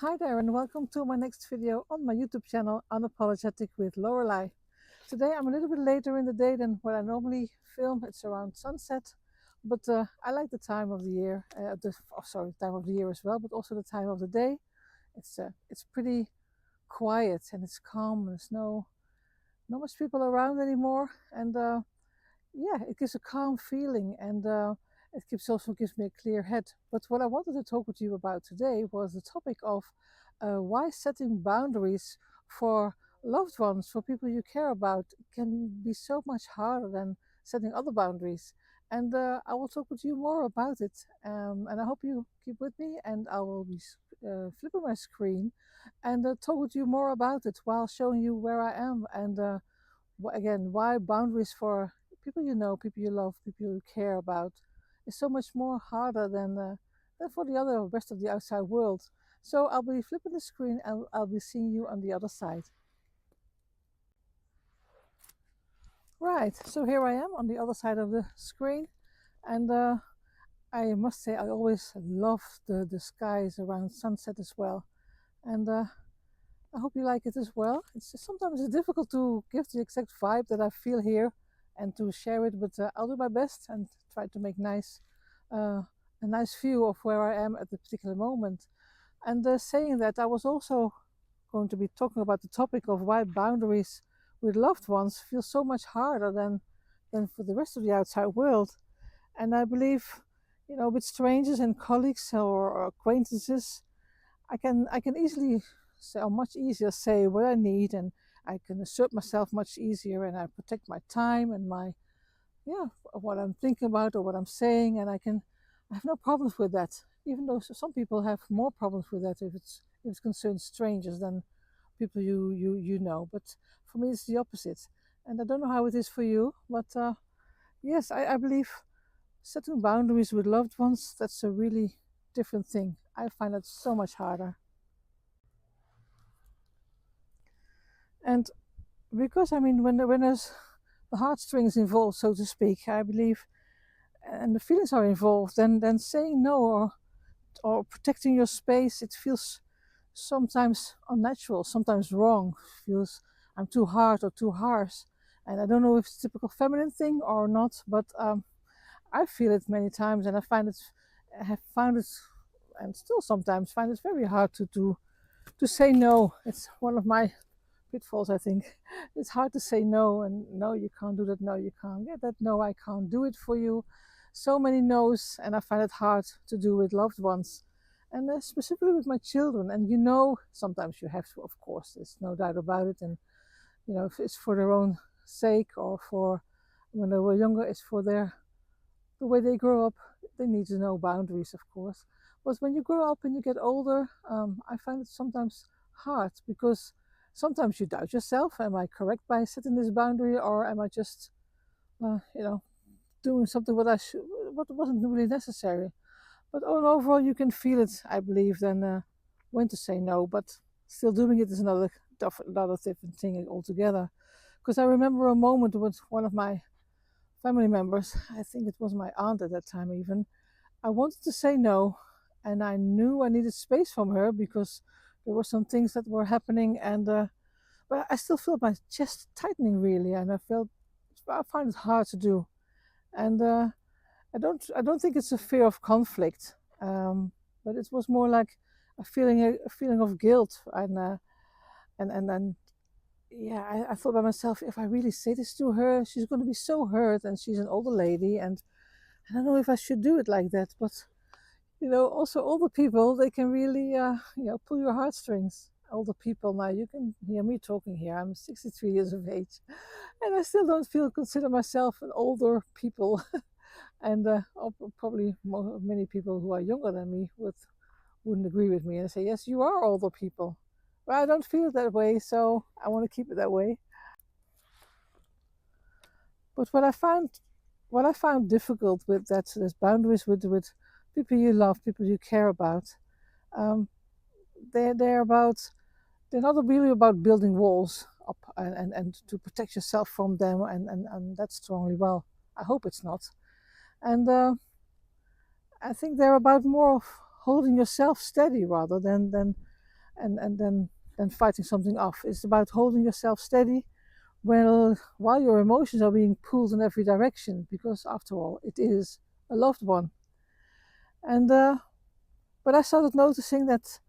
Hi there and welcome to my next video on my YouTube channel Unapologetic with Lorelei. Today I'm a little bit later in the day than what I normally film. It's around sunset, but I like the time of the year, time of the year as well, but also the time of the day. It's pretty quiet and it's calm. There's not much people around anymore, and yeah, it gives a calm feeling, and also gives me a clear head. But what I wanted to talk with you about today was the topic of why setting boundaries for loved ones, for people you care about, can be so much harder than setting other boundaries. And I will talk with you more about it. And I hope you keep with me, and I will be flipping my screen and talk with you more about it while showing you where I am and again, why boundaries for people you know, people you love, people you care about is so much more harder than for the other rest of the outside world. So I'll be flipping the screen and I'll be seeing you on the other side. Right, so here I am on the other side of the screen, and I must say I always love the skies around sunset as well. And I hope you like it as well. It's just, sometimes it's difficult to give the exact vibe that I feel here and to share it, but I'll do my best and try to make uh, a nice view of where I am at the particular moment. And saying that, I was also going to be talking about the topic of why boundaries with loved ones feel so much harder than for the rest of the outside world. And I believe, with strangers and colleagues or acquaintances, I can easily say, or much easier say what I need, and I can assert myself much easier, and I protect my time and my what I'm thinking about or what I'm saying, and I have no problems with that. Even though some people have more problems with that if it concerns strangers than people you know. But for me, it's the opposite, and I don't know how it is for you, but yes, I believe setting boundaries with loved ones, that's a really different thing. I find it so much harder. And because when there's the heartstrings involved, so to speak, I believe, and the feelings are involved, then saying no or protecting your space, it feels sometimes unnatural, sometimes wrong. It feels I'm too hard or too harsh, and I don't know if it's a typical feminine thing or not, but I feel it many times, and I have found it, and still sometimes find it very hard to say no. It's one of my pitfalls, I think. It's hard to say no, and no, you can't do that. No, you can't get that. No, I can't do it for you. So many no's, and I find it hard to do with loved ones, and specifically with my children. And sometimes you have to, of course, there's no doubt about it. And if it's for their own sake or for when they were younger, it's for the way they grow up. They need to know boundaries, of course. But when you grow up and you get older, I find it sometimes hard because sometimes you doubt yourself. Am I correct by setting this boundary, or am I just, uh, you know, doing something what wasn't really necessary? But overall, you can feel it, I believe, then when to say no. But still doing it is another different thing altogether. Because I remember a moment with one of my family members. I think it was my aunt at that time even. I wanted to say no, and I knew I needed space from her because there were some things that were happening, and but I still felt my chest tightening really, and I find it hard to do, and I don't think it's a fear of conflict, but it was more like a feeling of guilt, and then yeah, I thought by myself, if I really say this to her, she's going to be so hurt, and she's an older lady, and I don't know if I should do it like that, but also older people, they can really, pull your heartstrings. Older people, now you can hear me talking here. I'm 63 years of age, and I still don't consider myself an older people. And probably many people who are younger than me wouldn't agree with me and say, yes, you are older people. But I don't feel it that way, so I want to keep it that way. But what I found difficult with that, there's boundaries with people you love, people you care about. Um, they're about they're not really about building walls up and to protect yourself from them and that strongly. Well, I hope it's not. And I think they're about more of holding yourself steady rather than and then fighting something off. It's about holding yourself steady while your emotions are being pulled in every direction, because after all, it is a loved one. And but I started noticing that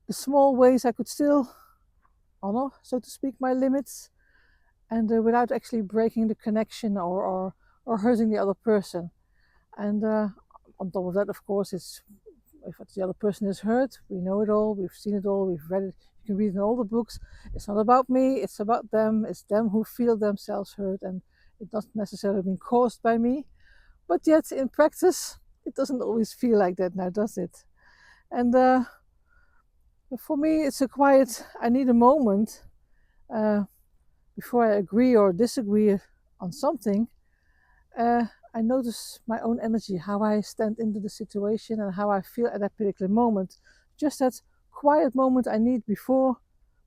the small ways I could still honor, so to speak, my limits, and without actually breaking the connection or hurting the other person. And on top of that, of course, it's if the other person is hurt, we know it all, we've seen it all, we've read it. You can read in all the books. It's not about me, it's about them. It's them who feel themselves hurt, and it doesn't necessarily been caused by me. But yet, in practice, it doesn't always feel like that now, does it? And for me, it's a quiet, I need a moment uh, before I agree or disagree on something. I notice my own energy, how I stand into the situation and how I feel at that particular moment. Just that quiet moment I need before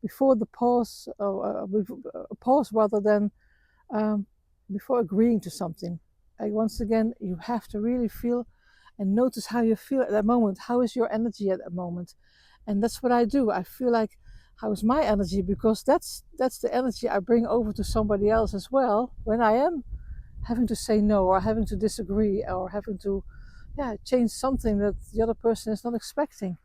the pause, a pause rather than before agreeing to something. Once again, you have to really feel and notice how you feel at that moment. How is your energy at that moment? And that's what I do. I feel like, how is my energy? Because that's the energy I bring over to somebody else as well when I am having to say no or having to disagree or having to change something that the other person is not expecting.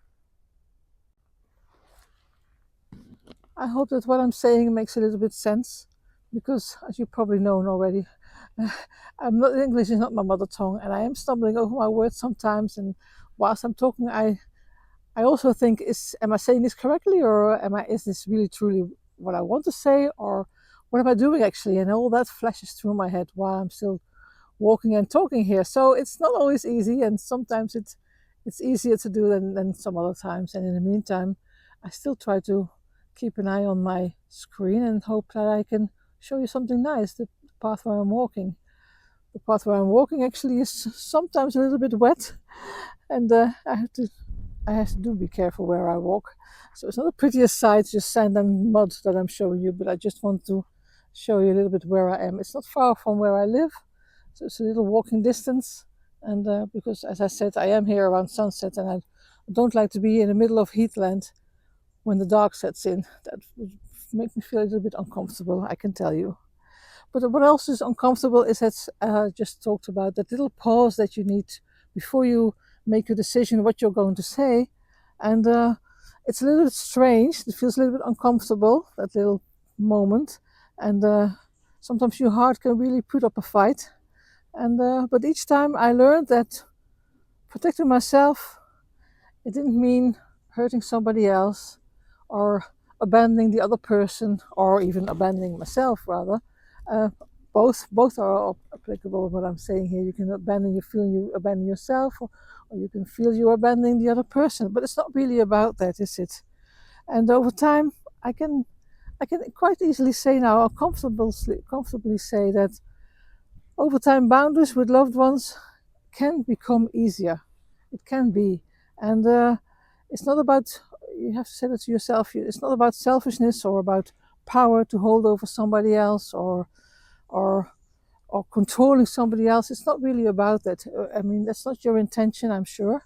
I hope that what I'm saying makes a little bit sense, because as you probably know already, English is not my mother tongue, and I am stumbling over my words sometimes. And whilst I'm talking, I also think, am I saying this correctly, or is this really truly what I want to say, or what am I doing actually? And all that flashes through my head while I'm still walking and talking here. So it's not always easy, and sometimes it's easier to do than some other times. And in the meantime, I still try to keep an eye on my screen and hope that I can show you something nice. The path where I'm walking. The path where I'm walking actually is sometimes a little bit wet, and I have to do be careful where I walk. So it's not the prettiest sight, just sand and mud that I'm showing you, but I just want to show you a little bit where I am. It's not far from where I live, so it's a little walking distance. And because, as I said, I am here around sunset, and I don't like to be in the middle of heathland when the dark sets in. That would make me feel a little bit uncomfortable, I can tell you. But what else is uncomfortable is that I just talked about that little pause that you need before you make a decision what you're going to say. And it's a little bit strange. It feels a little bit uncomfortable, that little moment. And sometimes your heart can really put up a fight. And but each time I learned that protecting myself, it didn't mean hurting somebody else or abandoning the other person, or even abandoning myself rather. Uh, both are applicable. What I'm saying here, you can abandon your feeling, you abandon yourself, or you can feel you're abandoning the other person. But it's not really about that, is it? And over time, I can quite easily say now, or comfortably say that over time, boundaries with loved ones can become easier. It can be, and it's not about, you have to say that to yourself. It's not about selfishness or about power to hold over somebody else, or or controlling somebody else. It's not really about that. I mean, that's not your intention, I'm sure.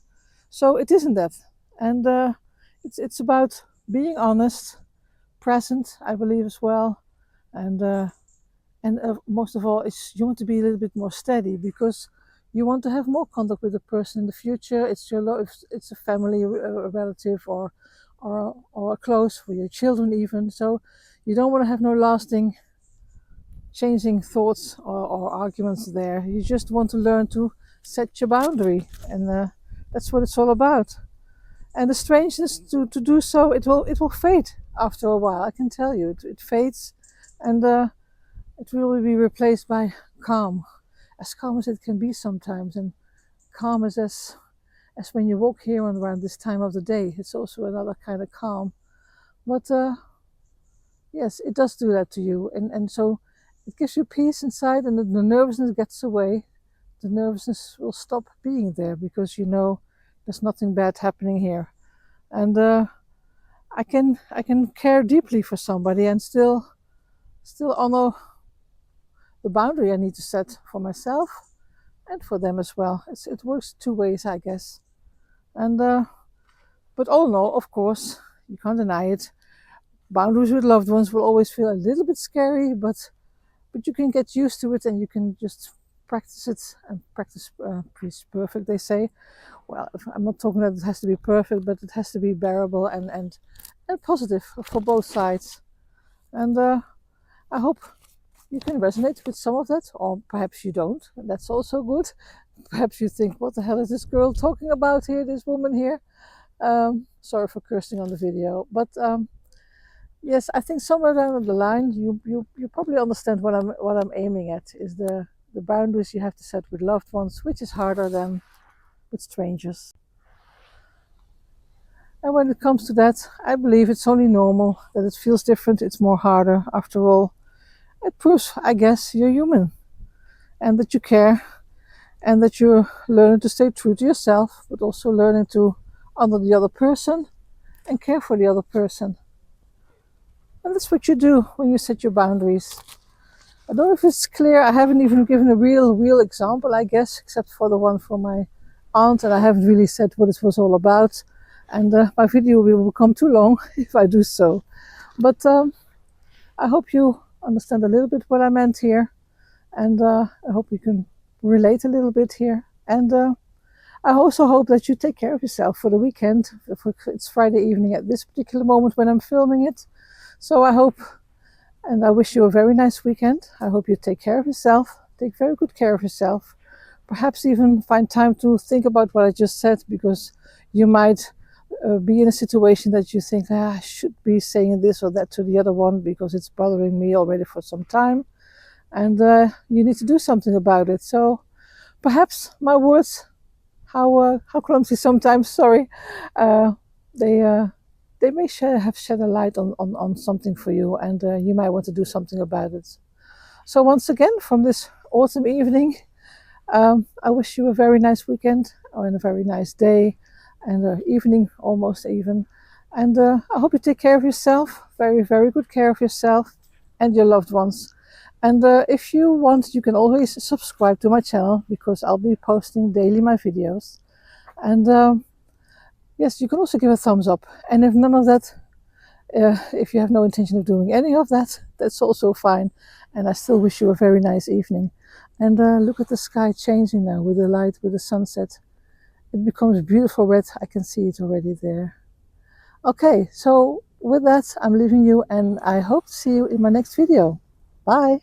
So it isn't that, and it's about being honest, present, I believe as well, and most of all, you want to be a little bit more steady, because you want to have more contact with the person in the future. It's if it's a family, a relative, or a close, for your children even. So you don't want to have no lasting changing thoughts or arguments there. You just want to learn to set your boundary, and that's what it's all about. And the strangeness to do so, it will fade after a while. I can tell you, it fades, and it will be replaced by calm as it can be sometimes. And calm is as when you walk here and around this time of the day. It's also another kind of calm. But yes, it does do that to you, and so it gives you peace inside, and the nervousness gets away. The nervousness will stop being there, because you know there's nothing bad happening here. And I can care deeply for somebody and still honor the boundary I need to set for myself and for them as well. It works two ways, I guess. And but all in all, of course, You can't deny it. Boundaries with loved ones will always feel a little bit scary, but you can get used to it, and you can just practice it. And practice is perfect, they say. Well, I'm not talking that it has to be perfect, but it has to be bearable and positive for both sides. And I hope you can resonate with some of that, or perhaps you don't. And that's also good. Perhaps you think, what the hell is this girl talking about here, this woman here? Sorry for cursing on the video, but yes, I think somewhere down the line, you probably understand what I'm aiming at, is the boundaries you have to set with loved ones, which is harder than with strangers. And when it comes to that, I believe it's only normal that it feels different. It's more harder. After all, it proves, I guess, you're human and that you care and that you're learning to stay true to yourself, but also learning to honor the other person and care for the other person. And that's what you do when you set your boundaries. I don't know if it's clear. I haven't even given a real example, I guess, except for the one from my aunt, and I haven't really said what it was all about. And my video will become too long if I do so. But I hope you understand a little bit what I meant here, and I hope you can relate a little bit here. And I also hope that you take care of yourself for the weekend. It's Friday evening at this particular moment when I'm filming it. So I hope, and I wish you a very nice weekend. I hope you take care of yourself, take very good care of yourself. Perhaps even find time to think about what I just said, because you might be in a situation that you think, I should be saying this or that to the other one because it's bothering me already for some time, and you need to do something about it. So perhaps my words, how clumsy sometimes, sorry, they may have shed a light on something for you, and you might want to do something about it. So once again, from this autumn evening, I wish you a very nice weekend, or a very nice day, and evening almost even. And I hope you take care of yourself, very good care of yourself and your loved ones. And if you want, you can always subscribe to my channel, because I'll be posting daily my videos. And yes, you can also give a thumbs up. And if none of that, if you have no intention of doing any of that, that's also fine. And I still wish you a very nice evening. And look at the sky changing now with the light, with the sunset. It becomes beautiful red. I can see it already there. Okay, so with that, I'm leaving you, and I hope to see you in my next video. Bye.